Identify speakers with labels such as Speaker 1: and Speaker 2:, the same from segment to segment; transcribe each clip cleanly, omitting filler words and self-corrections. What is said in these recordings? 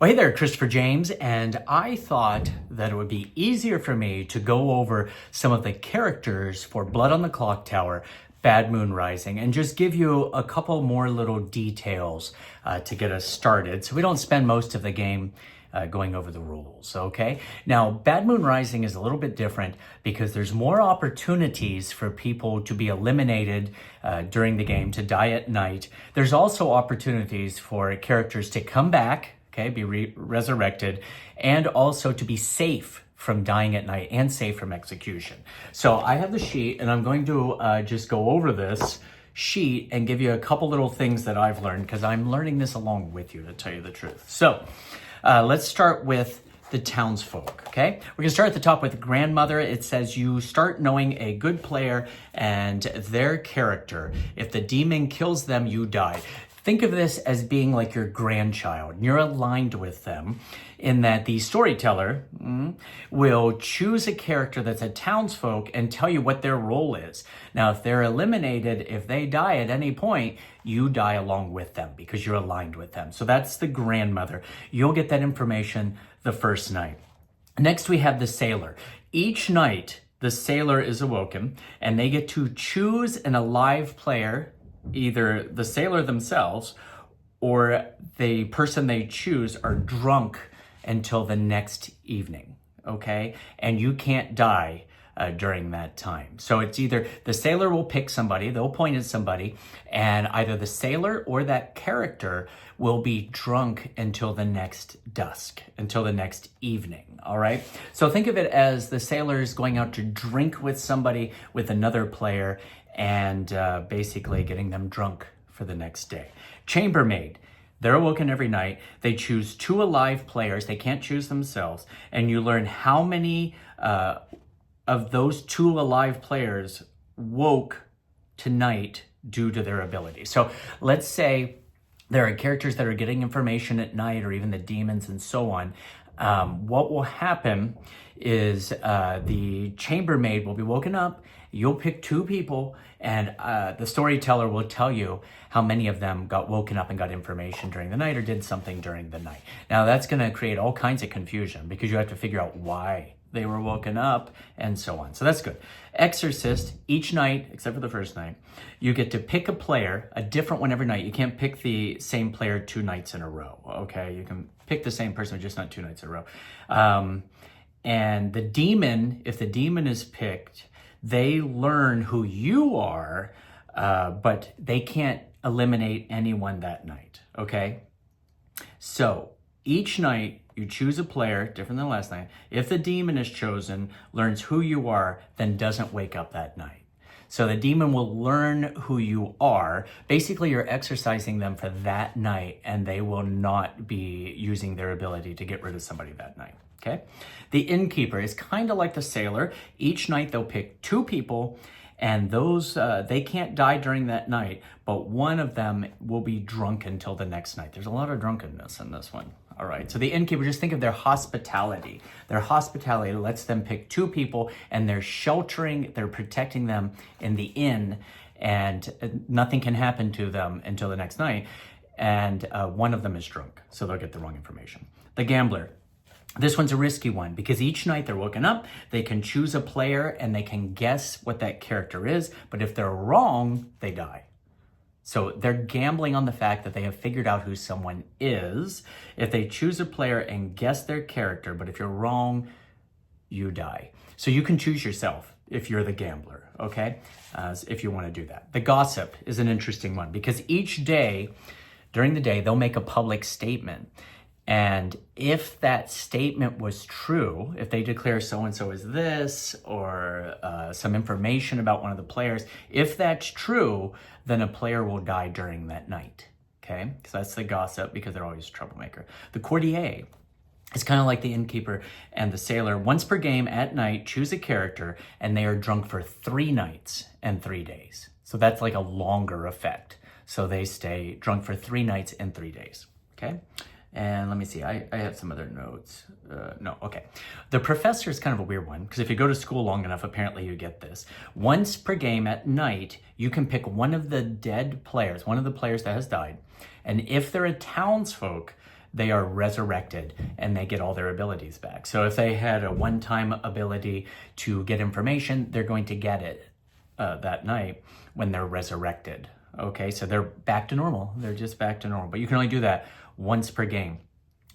Speaker 1: Well, hey there, Christopher James, and I thought that it would be easier for me to go over some of the characters for Blood on the Clocktower, Bad Moon Rising, and just give you a couple more little details to get us started so we don't spend most of the game going over the rules, okay? Now, Bad Moon Rising is a little bit different because there's more opportunities for people to be eliminated during the game, to die at night. There's also opportunities for characters to come back, okay, be resurrected, and also to be safe from dying at night and safe from execution. So I have the sheet, and I'm going to just go over this sheet and give you a couple little things that I've learned, because I'm learning this along with you, to tell you the truth. So let's start with the townsfolk, okay? We're gonna start at the top with grandmother. It says you start knowing a good player and their character. If the demon kills them, you die. Think of this as being like your grandchild. You're aligned with them in that the storyteller will choose a character that's a townsfolk and tell you what their role is. Now, if they're eliminated, if they die at any point, you die along with them because you're aligned with them. So that's the grandmother. You'll get that information the first night. Next, we have the sailor. Each night, the sailor is awoken and they get to choose an alive player, either the sailor themselves or the person they choose are drunk until the next evening, okay? And you can't die during that time. So it's either the sailor will pick somebody, they'll point at somebody, and either the sailor or that character will be drunk until the next dusk, until the next evening, all right? So think of it as the sailor is going out to drink with somebody, with another player, and basically getting them drunk for the next day. Chambermaid, they're awoken every night. They choose 2 alive players. They can't choose themselves. And you learn how many of those 2 alive players woke tonight due to their ability. So let's say there are characters that are getting information at night, or even the demons and so on. What will happen is the chambermaid will be woken up. You'll pick 2 people, and the storyteller will tell you how many of them got woken up and got information during the night or did something during the night. Now, that's going to create all kinds of confusion because you have to figure out why they were woken up and so on. So that's good. Exorcist, each night, except for the first night, you get to pick a player, a different one every night. You can't pick the same player 2 nights in a row, okay? You can pick the same person, just not 2 nights in a row. And the demon, if the demon is picked, they learn who you are, but they can't eliminate anyone that night, okay? So each night you choose a player, different than last night. If the demon is chosen, learns who you are, then doesn't wake up that night. So the demon will learn who you are. Basically, you're exercising them for that night, and they will not be using their ability to get rid of somebody that night, okay? The innkeeper is kind of like the sailor. Each night they'll pick 2 people, and those, they can't die during that night, but one of them will be drunk until the next night. There's a lot of drunkenness in this one. All right, so the innkeeper, just think of their hospitality. Their hospitality lets them pick 2 people, and they're sheltering, they're protecting them in the inn, and nothing can happen to them until the next night. And one of them is drunk, so they'll get the wrong information. The gambler. This one's a risky one because each night they're woken up, they can choose a player, and they can guess what that character is, but if they're wrong, they die. So they're gambling on the fact that they have figured out who someone is. If they choose a player and guess their character, but if you're wrong, you die. So you can choose yourself if you're the gambler, okay? If you want to do that. The gossip is an interesting one because each day, during the day, they'll make a public statement. And if that statement was true, if they declare so-and-so is this, or some information about one of the players, if that's true, then a player will die during that night, okay? So that's the gossip because they're always a troublemaker. The courtier is kind of like the innkeeper and the sailor. Once per game at night, choose a character, and they are drunk for 3 nights and 3 days. So that's like a longer effect. So they stay drunk for 3 nights and 3 days, okay? And let me see, I have some other notes. No, okay. The professor is kind of a weird one because if you go to school long enough, apparently you get this. Once per game at night, you can pick one of the dead players, one of the players that has died. And if they're a townsfolk, they are resurrected and they get all their abilities back. So if they had a one-time ability to get information, they're going to get it that night when they're resurrected. Okay, so they're back to normal. They're just back to normal. But you can only do that once per game.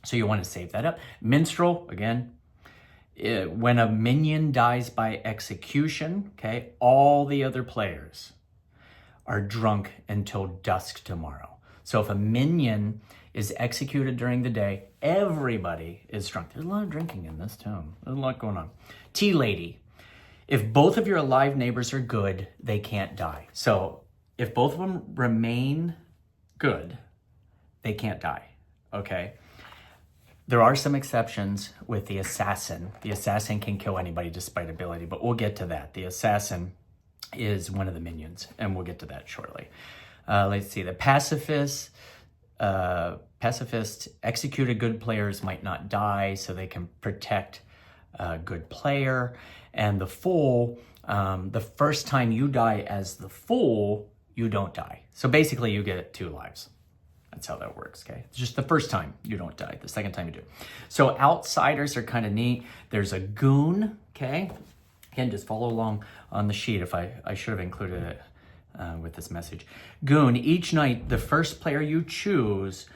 Speaker 1: So you want to save that up. Minstrel, again, when a minion dies by execution, okay, all the other players are drunk until dusk tomorrow. So if a minion is executed during the day, everybody is drunk. There's a lot of drinking in this town. There's a lot going on. Tea lady. If both of your alive neighbors are good, they can't die. So if both of them remain good, they can't die, okay? There are some exceptions with the assassin. The assassin can kill anybody despite ability, but we'll get to that. The assassin is one of the minions, and we'll get to that shortly. Let's see, the pacifist, executed good players might not die, so they can protect a good player. And the fool, the first time you die as the fool, you don't die. So basically you get 2 lives. That's how that works, okay? It's just the first time you don't die, the second time you do. So outsiders are kind of neat. There's a goon, okay? Again, just follow along on the sheet if I should have included it with this message. Goon, each night, the first player you choose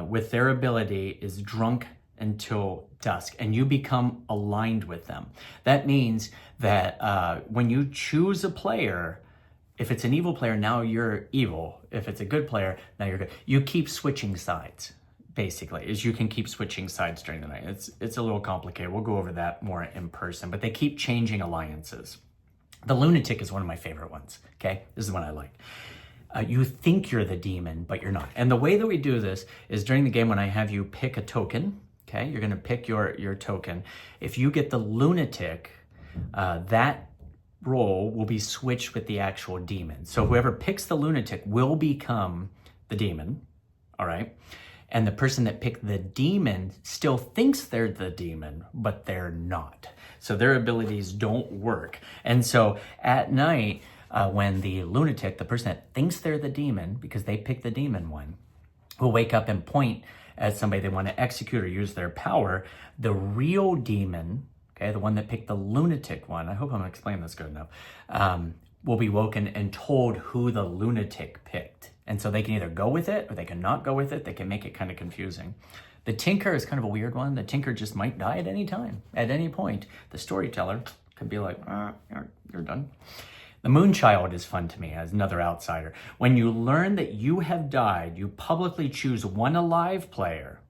Speaker 1: with their ability is drunk until dusk, and you become aligned with them. That means that when you choose a player, if it's an evil player, now you're evil. If it's a good player, now you're good. You keep switching sides, basically, is you can keep switching sides during the night. It's a little complicated. We'll go over that more in person, but they keep changing alliances. The lunatic is one of my favorite ones, okay? This is one I like. You think you're the demon, but you're not. And the way that we do this is during the game when I have you pick a token, okay? You're gonna pick your token. If you get the lunatic, that role will be switched with the actual demon. So whoever picks the lunatic will become the demon, all right? And the person that picked the demon still thinks they're the demon, but they're not. So their abilities don't work. And so at night, when the lunatic, the person that thinks they're the demon, because they picked the demon one, will wake up and point at somebody they want to execute or use their power, the real demon, okay, the one that picked the lunatic one, I hope I'm explaining this good enough, will be woken and told who the lunatic picked. And so they can either go with it or they can not go with it. They can make it kind of confusing. The tinker is kind of a weird one. The tinker just might die at any time, at any point. The storyteller could be like, you're done. The moonchild is fun to me as another outsider. When you learn that you have died, you publicly choose one alive player.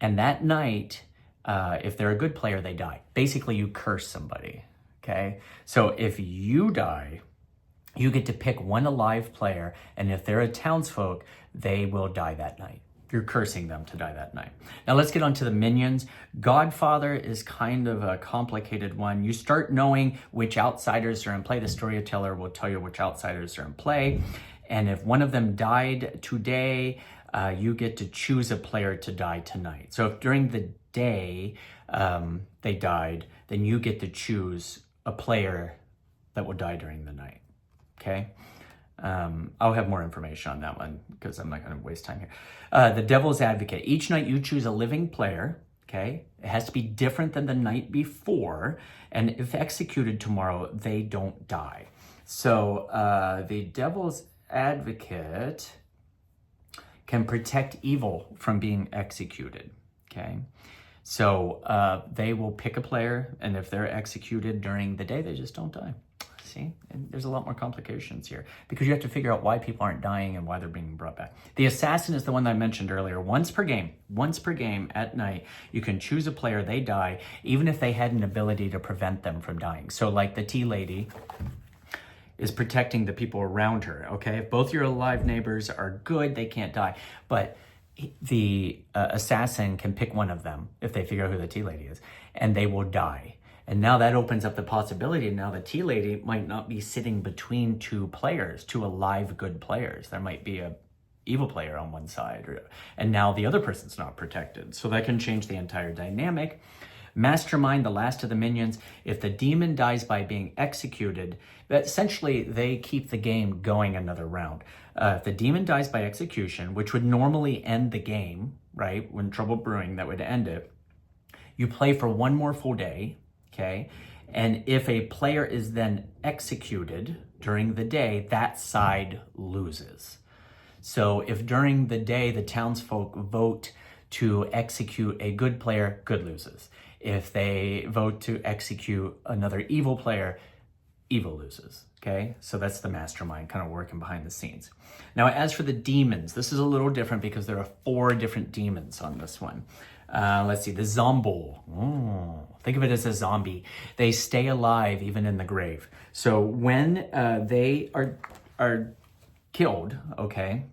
Speaker 1: And that night, if they're a good player, they die. Basically, you curse somebody, okay? So if you die, you get to pick one alive player, and if they're a townsfolk, they will die that night. You're cursing them to die that night. Now let's get on to the minions. Godfather is kind of a complicated one. You start knowing which outsiders are in play. The storyteller will tell you which outsiders are in play. And if one of them died today, you get to choose a player to die tonight. So if during the day they died, then you get to choose a player that will die during the night, okay? I'll have more information on that one because I'm not going to waste time here. The Devil's Advocate. Each night you choose a living player, okay? It has to be different than the night before, and if executed tomorrow, they don't die. So the Devil's Advocate can protect evil from being executed, okay? So they will pick a player, and if they're executed during the day, they just don't die. See, and there's a lot more complications here because you have to figure out why people aren't dying and why they're being brought back. The assassin is the one that I mentioned earlier. Once per game at night, you can choose a player, they die, even if they had an ability to prevent them from dying. So like the tea lady is protecting the people around her, okay? If both your alive neighbors are good, they can't die. But the assassin can pick one of them if they figure out who the tea lady is, and they will die. And now that opens up the possibility. Now the tea lady might not be sitting between two players, two alive good players. There might be a evil player on one side, and now the other person's not protected. So that can change the entire dynamic. Mastermind, the last of the minions. If the demon dies by being executed, essentially they keep the game going another round. If the demon dies by execution, which would normally end the game, right? When trouble brewing, that would end it. You play for one more full day, okay? And if a player is then executed during the day, that side loses. So if during the day the townsfolk vote to execute a good player, good loses. If they vote to execute another evil player, evil loses, okay? So that's the mastermind kind of working behind the scenes. Now, as for the demons, this is a little different because there are 4 different demons on this one. Let's see, the zombie. Think of it as a zombie. They stay alive even in the grave. So when they are killed, okay,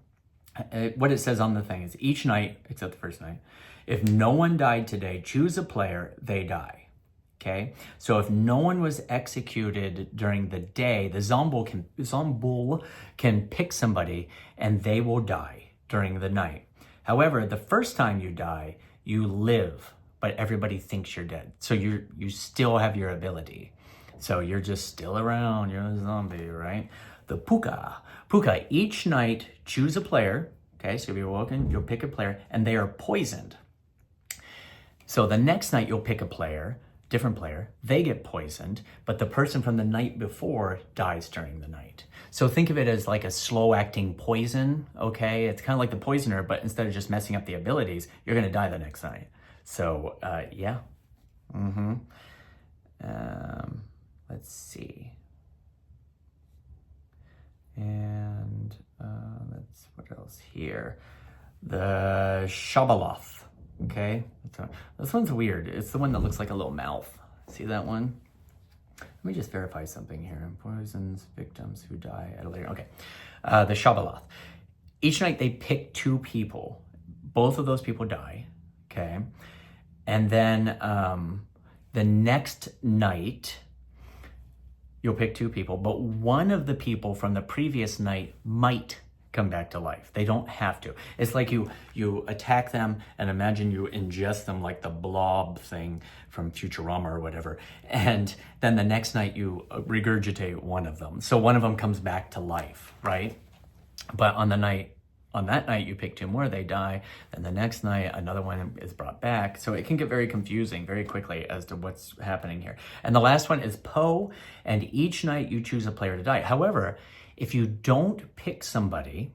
Speaker 1: what it says on the thing is each night, except the first night, if no one died today, choose a player, they die. Okay, so if no one was executed during the day, the zombie can pick somebody and they will die during the night. However, the first time you die, you live, but everybody thinks you're dead. So you still have your ability. So you're just still around, you're a zombie, right? The puka, each night choose a player, okay? So if you're woken, you'll pick a player and they are poisoned. So the next night you'll pick a player, different player, they get poisoned, but the person from the night before dies during the night. So think of it as like a slow-acting poison, okay? It's kind of like the poisoner, but instead of just messing up the abilities, you're gonna die the next night. So, yeah. Let's see. And what else here? The Shabaloth, okay? This one's weird. It's the one that looks like a little mouth. See that one? Let me just verify something here. Poisons victims who die at a later, okay. The Shabaloth. Each night they pick 2 people. Both of those people die, okay? And then the next night, you'll pick 2 people, but one of the people from the previous night might come back to life. They don't have to. It's like you attack them and imagine you ingest them like the blob thing from Futurama or whatever. And then the next night you regurgitate one of them. So one of them comes back to life, right? But on that night you pick 2 more, they die. Then the next night, another one is brought back. So it can get very confusing very quickly as to what's happening here. And the last one is Poe, and each night you choose a player to die. However, if you don't pick somebody,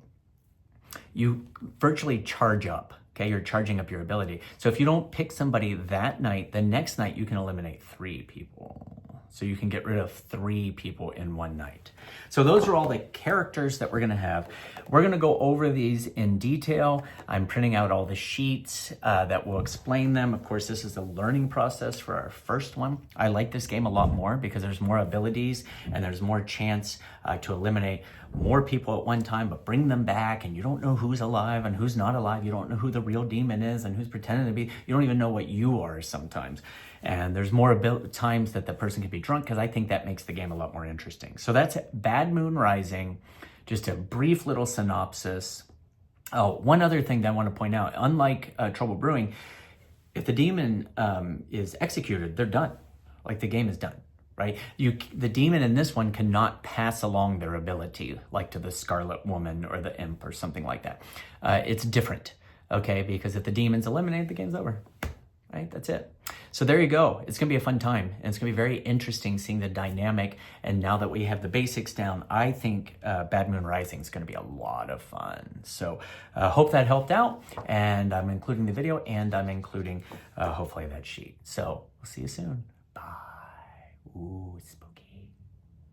Speaker 1: you virtually charge up, okay? You're charging up your ability. So if you don't pick somebody that night, the next night you can eliminate 3 people. So you can get rid of 3 people in one night. So those are all the characters that we're gonna have. We're gonna go over these in detail. I'm printing out all the sheets that will explain them. Of course, this is a learning process for our first one. I like this game a lot more because there's more abilities and there's more chance to eliminate more people at one time, but bring them back, and you don't know who's alive and who's not alive. You don't know who the real demon is and who's pretending to be. You don't even know what you are sometimes. And there's more times that the person can be drunk, because I think that makes the game a lot more interesting. So that's Bad Moon Rising, just a brief little synopsis. Oh, one other thing that I want to point out, unlike Trouble Brewing, if the demon is executed, they're done. Like the game is done, right? The demon in this one cannot pass along their ability, like to the Scarlet Woman or the Imp or something like that. It's different, okay? Because if the demon's eliminated, the game's over, right? That's it. So there you go. It's going to be a fun time, and it's going to be very interesting seeing the dynamic. And now that we have the basics down, I think Bad Moon Rising is going to be a lot of fun. So hope that helped out, and I'm including the video, and I'm including hopefully that sheet. So we'll see you soon. Bye. Ooh, it's